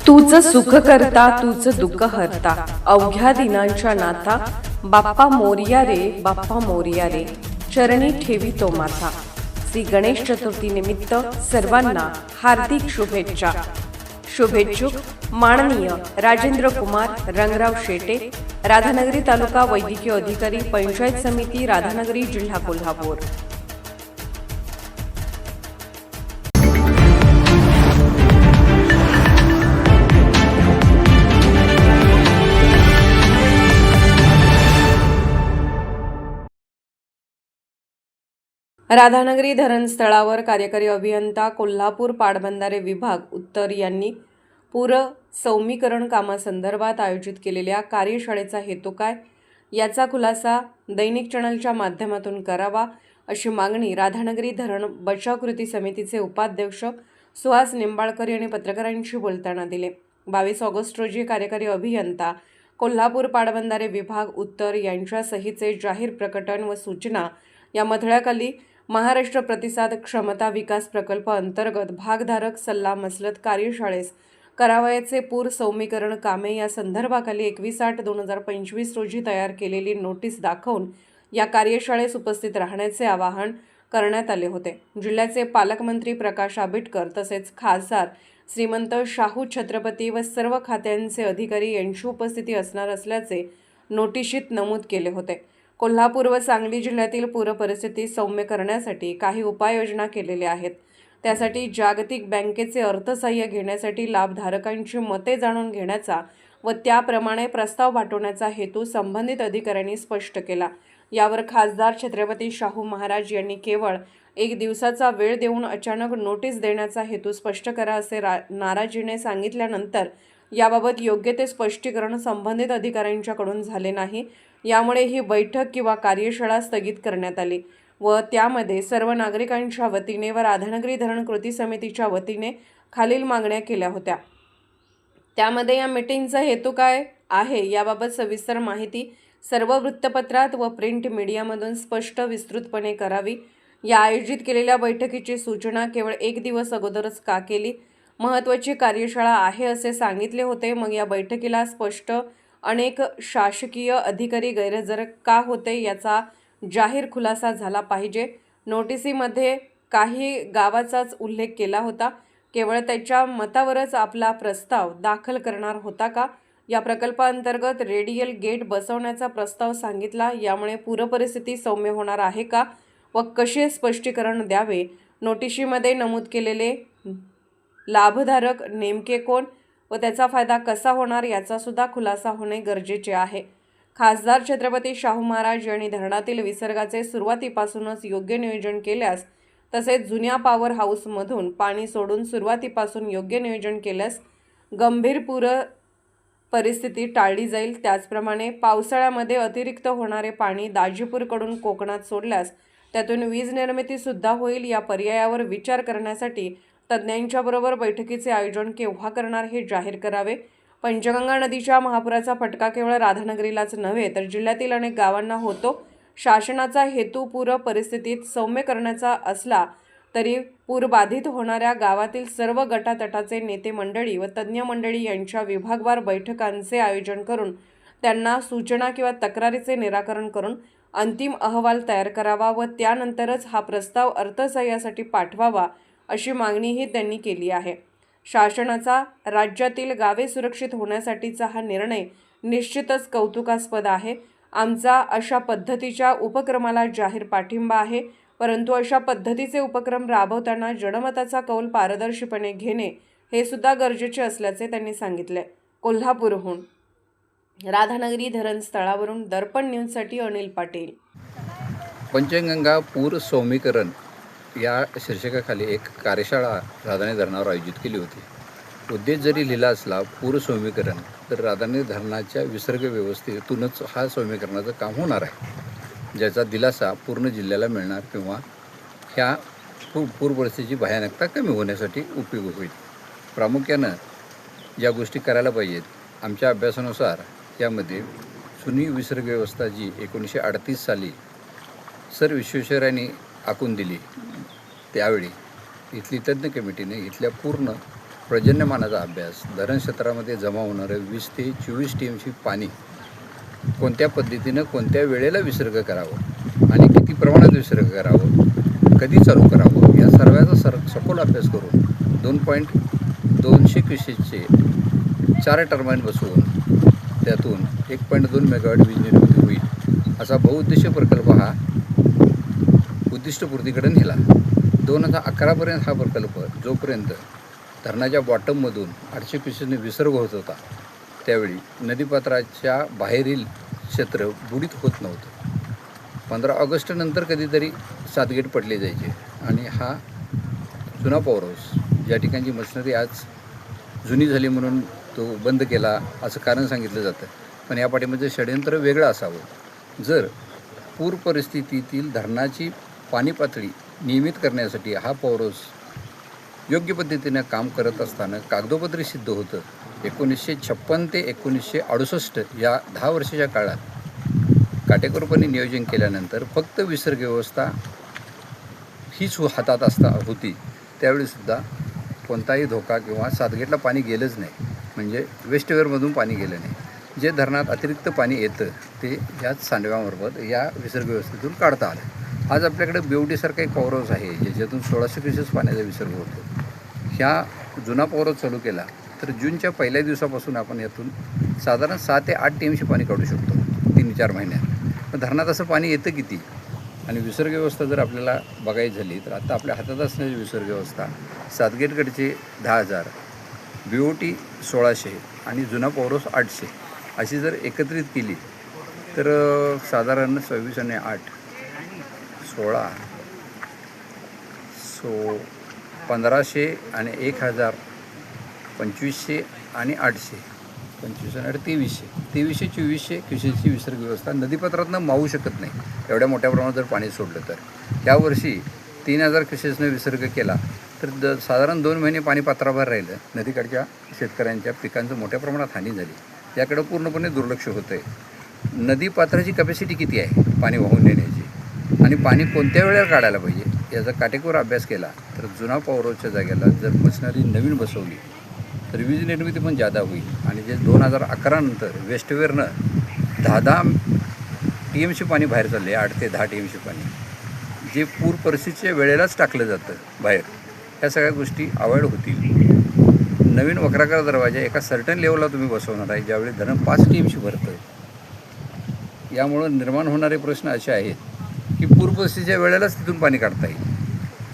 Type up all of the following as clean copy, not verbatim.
तूच सुख करता तूच दुःख हरता, अवघ्या दिनांच्या नाथा. बाप्पा मोरया रे, बाप्पा मोरया रे, चरणी ठेवी तो माथा. श्री गणेश चतुर्थी निमित्त सर्वांना हार्दिक शुभेच्छा. शुभेच्छुक माननीय राजेंद्र कुमार रंगराव शेटे, राधानगरी तालुका वैद्यकीय अधिकारी, पंचायत समिती राधानगरी, जिल्हा कोल्हापूर. राधानगरी धरणस्थळावर कार्यकारी अभियंता कोल्हापूर पाटबंधारे विभाग उत्तर यांनी पूर सौम्यीकरण कामासंदर्भात आयोजित केलेल्या कार्यशाळेचा हेतू काय याचा खुलासा दैनिक चॅनलच्या माध्यमातून करावा, अशी मागणी राधानगरी धरण बचाव कृती समितीचे उपाध्यक्ष सुहास निंबाळकर यांनी पत्रकारांशी बोलताना दिले. 22 ऑगस्ट रोजी कार्यकारी अभियंता कोल्हापूर पाटबंधारे विभाग उत्तर यांच्या सहीचे जाहीर प्रकटन व सूचना या मथळ्याखाली महाराष्ट्र प्रतिसाद क्षमता विकास प्रकल्प अंतर्गत भागधारक सल्ला मसलत कार्यशाळेस करावयाचे पूर सौम्यीकरण कामे या संदर्भाखाली 21/8/2025 रोजी तयार केलेली नोटीस दाखवून या कार्यशाळेस उपस्थित राहण्याचे आवाहन करण्यात आले होते. जिल्ह्याचे पालकमंत्री प्रकाश आंबेडकर तसेच खासदार श्रीमंत शाहू छत्रपती व सर्व खात्यांचे अधिकारी यांची उपस्थिती असणार असल्याचे नोटिशीत नमूद केले होते. कोल्हापूर व सांगली जिल्ह्यातील पूर परिस्थिती सौम्य करण्यासाठी काही उपाययोजना केलेल्या आहेत. त्यासाठी जागतिक बँकेचे अर्थसहाय्य घेण्यासाठी लाभधारकांची मते जाणून घेण्याचा व त्याप्रमाणे प्रस्ताव पाठवण्याचा हेतू संबंधित अधिकाऱ्यांनी स्पष्ट केला. यावर खासदार छत्रपती शाहू महाराज यांनी केवळ 1 दिवसाचा वेळ देऊन अचानक नोटीस देण्याचा हेतू स्पष्ट करा असे नाराजीने सांगितल्यानंतर याबाबत योग्य ते स्पष्टीकरण संबंधित अधिकाऱ्यांच्याकडून झाले नाही. यामुळे ही बैठक किंवा कार्यशाळा स्थगित करण्यात आली व त्यामध्ये सर्व नागरिकांच्या वतीने व राधानगरी धरण कृती समितीच्या वतीने खालील मागण्या केल्या होत्या. त्यामध्ये या मीटिंगचा हेतू काय आहे याबाबत सविस्तर माहिती सर्व वृत्तपत्रात व प्रिंट मीडियामधून स्पष्ट विस्तृतपणे करावी. या आयोजित केलेल्या बैठकीची सूचना केवळ 1 दिवस अगोदरच का केली? महत्त्वाची कार्यशाळा आहे असे सांगितले होते. मग या बैठकीला स्पष्ट अनेक शासकीय अधिकारी गैरहजर का होते याचा जाहीर खुलासा झाला पाहिजे. नोटिसीमध्ये काही गावाचाच उल्लेख केला होता. केवळ त्याच्या मतावरच आपला प्रस्ताव दाखल करणार होता का? या प्रकल्पाअंतर्गत रेडियल गेट बसवण्याचा प्रस्ताव सांगितला. यामुळे पूरपरिस्थिती सौम्य होणार आहे का व कसे स्पष्टीकरण द्यावे? नोटिशीमध्ये नमूद केलेले लाभधारक नेमके कोण व त्याचा फायदा कसा होणार याचा सुद्धा खुलासा होणे गरजेचे आहे. खासदार छत्रपती शाहू महाराज यांनी धरणातील विसर्गाचे सुरुवातीपासूनच योग्य नियोजन केल्यास तसेच जुन्या पॉवर हाऊसमधून पाणी सोडून सुरुवातीपासून योग्य नियोजन केल्यास गंभीर पूर परिस्थिती टाळली जाईल. त्याचप्रमाणे पावसाळ्यामध्ये अतिरिक्त होणारे पाणी दाजीपूरकडून कोकणात सोडल्यास त्यातून वीज निर्मितीसुद्धा होईल. या पर्यायावर विचार करण्यासाठी तज्ज्ञांच्याबरोबर बैठकीचे आयोजन केव्हा करणार हे जाहीर करावे. पंचगंगा नदीच्या महापुराचा फटका केवळ राधानगरीलाच नव्हे तर जिल्ह्यातील अनेक गावांना होतो. शासनाचा हेतू पूर परिस्थितीत सौम्य करण्याचा असला तरी पूरबाधित होणाऱ्या गावातील सर्व गटातटाचे नेते मंडळी व तज्ज्ञ मंडळी यांच्या विभागवार बैठकांचे आयोजन करून त्यांना सूचना किंवा तक्रारीचे निराकरण करून अंतिम अहवाल तयार करावा व त्यानंतरच हा प्रस्ताव अर्थसहाय्यासाठी पाठवावा अशी मागणीही त्यांनी केली आहे. शासनाचा राज्यातील गावे सुरक्षित होण्यासाठीचा हा निर्णय निश्चितच कौतुकास्पद आहे. आमचा अशा पद्धतीच्या उपक्रमाला जाहीर पाठिंबा आहे. परंतु अशा पद्धतीचे उपक्रम राबवताना जनमताचा कौल पारदर्शीपणे घेणे हे सुद्धा गरजेचे असल्याचे त्यांनी सांगितले. कोल्हापूरहून राधानगरी धरणस्थळावरून दर्पण न्यूजसाठी अनिल पाटील. पंचगंगा पूर सौम्यीकरण या शीर्षकाखाली एक कार्यशाळा राधानगरी धरणावर आयोजित केली होती. उद्देश जरी लिहिला असला पूर सौम्यीकरण, तर राधानगरी धरणाच्या विसर्ग व्यवस्थेतूनच हा सौम्यीकरणाचं काम होणार आहे, ज्याचा दिलासा पूर्ण जिल्ह्याला मिळणार किंवा ह्या पूर परिस्थितीची भयानकता कमी होण्यासाठी उपयोग होईल. प्रामुख्यानं ज्या गोष्टी करायला पाहिजेत, आमच्या अभ्यासानुसार यामध्ये जुनी विसर्ग व्यवस्था जी 1938 साली सर विश्वेश्वरय्यांनी आखून दिली, त्यावेळी इथली तज्ज्ञ कमिटीने इथल्या पूर्ण पर्जन्यमानाचा अभ्यास, धरण क्षेत्रामध्ये जमा होणारं 20 ते 24 टीएमसी पाणी कोणत्या पद्धतीनं कोणत्या वेळेला विसर्ग करावं आणि किती प्रमाणात विसर्ग करावं, कधी चालू करावं, या सर्वांचा सखोल अभ्यास करून 2.200 क्युसेसचे 4 टर्बाईन बसवून त्यातून 1.2 मेगावॅट वीज निर्मिती होईल असा बहुउद्देशीय प्रकल्प हा उद्दिष्टपूर्तीकडे नेला. 2011पर्यंत हा प्रकल्प जोपर्यंत धरणाच्या बॉटममधून 800 क्युसेसने विसर्ग होत होता त्यावेळी नदीपात्राच्या बाहेरील क्षेत्र बुडीत होत नव्हतं. 15 ऑगस्टनंतर कधीतरी 7 गेट पडले जायचे आणि हा जुना पॉवर हाऊस ज्या ठिकाणची मशिनरी आज जुनी झाली म्हणून तो बंद केला असं कारण सांगितलं जातं. पण या पाठीमागचं षडयंत्र वेगळं असावं. जर पूर परिस्थितीतील धरणाची पाणी पातळी नियमित करण्यासाठी हा पॉवर हाऊस योग्य पद्धतीनं काम करत असताना कागदोपत्री सिद्ध होतं. 1956 ते 1968 या 10 वर्षाच्या काळात काटेकोरपणे नियोजन केल्यानंतर फक्त विसर्ग व्यवस्था हीच हातात होती. त्यावेळीसुद्धा कोणताही धोका किंवा 7 गेटला पाणी गेलंच नाही, म्हणजे वेस्टवेअरमधून पाणी गेलं नाही. जे धरणात अतिरिक्त पाणी येतं ते याच सांडव्यामार्फत या विसर्ग व्यवस्थेतून काढता आलं. आज आपल्याकडे बेवडीसारखा एक पॉवर हाऊस आहे ज्याच्यातून 1600 क्युसेस पाण्याचा विसर्ग होतो. ह्या जुना पॉवर हाऊस चालू केला तर जूनच्या पहिल्या दिवसापासून आपण यातून साधारण 6 ते 8 टीएमसी पाणी काढू शकतो 3-4 महिन्यात. तर धरणात असं पाणी येतं किती आणि विसर्ग व्यवस्था जर आपल्याला बघायची झाली तर आता आपल्या हातात असणारी विसर्ग व्यवस्था 7 गेटकडची 10,000, BOT 1600 आणि जुना पॉवर हाऊस 800 अशी जर एकत्रित केली तर साधारण 26 आणि 8 16 1500 आणि 1000 2500 आणि 800 25 आणि 2300 क्युसेसची विसर्ग व्यवस्था नदीपात्रातनं मावू शकत नाही एवढ्या मोठ्या प्रमाणात जर पाणी सोडलं तर. यावर्षी 3000 क्युसेसनं विसर्ग केला तर साधारण 2 महिने पाणी पात्राबाहेर राहिलं. नदीकडच्या शेतकऱ्यांच्या पिकांचं मोठ्या प्रमाणात हानी झाली. याकडं पूर्णपणे दुर्लक्ष होतं आहे. नदीपात्राची कॅपॅसिटी किती आहे पाणी वाहून नेण्याची आणि पाणी कोणत्या वेळेला काढायला पाहिजे याचा काटेकोर अभ्यास केला तर जुना पॉवर हाऊसच्या जागेला जर मशिनरी नवीन बसवली तर वीज निर्मिती पण जादा होईल. आणि जे 2011 नंतर वेस्टवेअरनं 10 TMC पाणी बाहेर चालले, 8 ते 10 TMC पाणी जे पूर परिस्थितीच्या वेळेलाच टाकलं जातं बाहेर, ह्या सगळ्या गोष्टी अवॉइड होतील. नवीन वक्राकार दरवाजा एका सर्टन लेवलला तुम्ही बसवणार आहे ज्यावेळी धरण 5 TMC भरतं. यामुळं निर्माण होणारे प्रश्न असे आहेत की पूर परिस्थितीच्या वेळेलाच तिथून पाणी काढता येईल.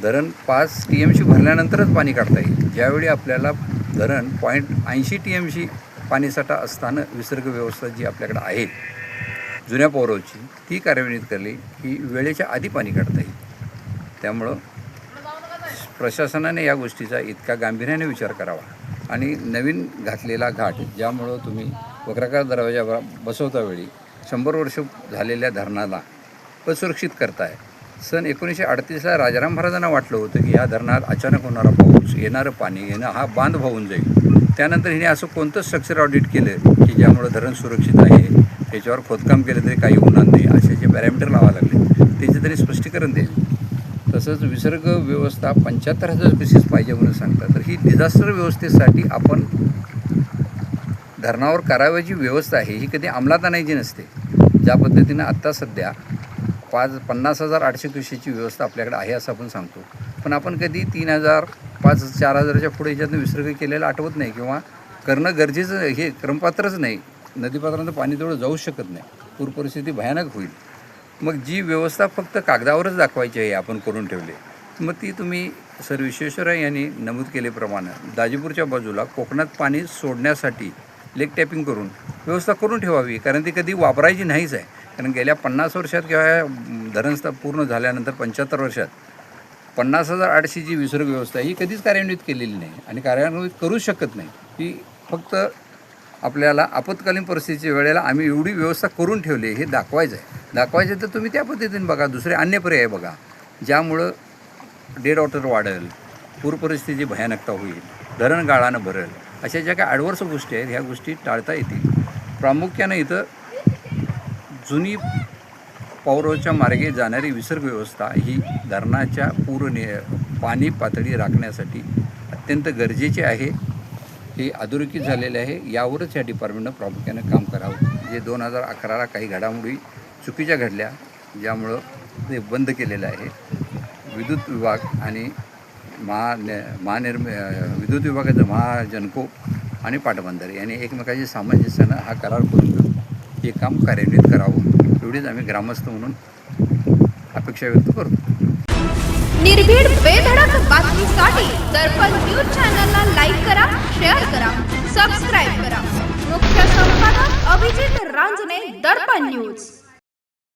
धरण 5 TMC भरल्यानंतरच पाणी काढता येईल. ज्यावेळी आपल्याला धरण 0.80 TMC पाणीसाठा असताना विसर्ग व्यवस्था जी आपल्याकडे आहे जुन्या पॉवर हाऊसची ती कार्यान्वित करली की वेळेच्या आधी पाणी काढता येईल. त्यामुळं प्रशासनाने या गोष्टीचा इतका गांभीर्याने विचार करावा आणि नवीन घातलेला घाट ज्यामुळं तुम्ही वक्राकार दरवाजा बसवता वेळी 100 वर्ष झालेल्या धरणाला असुरक्षित करताय. सन 1938ला राजाराम महाराजांना वाटलं होतं की या धरणात अचानक होणारा पाऊस, येणारं पाणी येणं हा बांध वाहून जाईल. त्यानंतर हिने असं कोणतं स्ट्रक्चर ऑडिट केलं की ज्यामुळं धरण सुरक्षित आहे, त्याच्यावर खोदकाम केलं तरी काही होणार नाही, असे जे पॅरामीटर लावावे लागले त्याचे तरी स्पष्टीकरण द्यावे. तसंच विसर्ग व्यवस्था 75,000 क्युसेस पाहिजे म्हणून सांगतात. तर ही डिझास्टर व्यवस्थेसाठी आपण धरणावर करावयाची व्यवस्था आहे ही कधी अंमलात आणायची नसते. ज्या पद्धतीनं आत्ता सध्या 50,800 क्युसेसची व्यवस्था आपल्याकडे आहे असं आपण सांगतो, पण आपण कधी 3,000, 4,000च्या पुढे याच्यातनं विसर्ग केलेला आठवत नाही किंवा करणं गरजेचं हे क्रमपात्रच नाही. नदीपात्रांचं पाणी तेवढं जाऊ शकत नाही, पूर परिस्थिती भयानक होईल. मग जी व्यवस्था फक्त कागदावरच दाखवायची आहे आपण करून ठेवले, मग ती तुम्ही सर विश्वेश्वरय्या यांनी नमूद केल्याप्रमाणे दाजीपूरच्या बाजूला कोकणात पाणी सोडण्यासाठी लेक टॅपिंग करून व्यवस्था करून ठेवावी, कारण ती कधी वापरायची नाहीच आहे. कारण गेल्या 50 वर्षात किंवा धरण पूर्ण झाल्यानंतर 75 वर्षात 50,800 जी विसर्ग व्यवस्था ही कधीच कार्यान्वित केलेली नाही आणि कार्यान्वित करू शकत नाही. ही फक्त आपल्याला आपत्कालीन परिस्थितीच्या वेळेला आम्ही एवढी व्यवस्था करून ठेवली हे दाखवायचं आहे. दाखवायचं तर तुम्ही त्या पद्धतीने बघा, दुसरे अन्य पर्याय बघा ज्यामुळं डेड वॉटर वाढेल, पूर परिस्थितीची भयानकता होईल, धरण गाळानं भरेल, अशा ज्या काही ॲडव्हर्स गोष्टी आहेत ह्या गोष्टी टाळता येतील. प्रामुख्यानं इथं जुनी पॉवर हाऊसच्या मार्गे जाणारी विसर्ग व्यवस्था ही धरणाच्या पाणी पातळी राखण्यासाठी अत्यंत गरजेचे आहे, हे अधोरेखित झालेले आहे. यावरच या डिपार्टमेंटनं प्रामुख्याने काम करावं. जे 2011ला काही घडामोडी चुकीच्या घडल्या, ज्यामुळं ते बंद केलेलं आहे. विद्युत विभाग आणि विद्युत विभागाचं महाजनको आणि पाटबंधारे यांनी एकमेकांशी सामंजस्यानं हा करार करून घेऊन हे काम कार्यान्वित करावं, एवढीच आम्ही ग्रामस्थ म्हणून अपेक्षा व्यक्त करतो. निर्भीड बेधडक बातमीसाठी दर्पण न्यूज चॅनलला लाईक करा, शेअर करा, सबस्क्राईब करा. मुख्य संपादक अभिजित रांजणे, दर्पण न्यूज.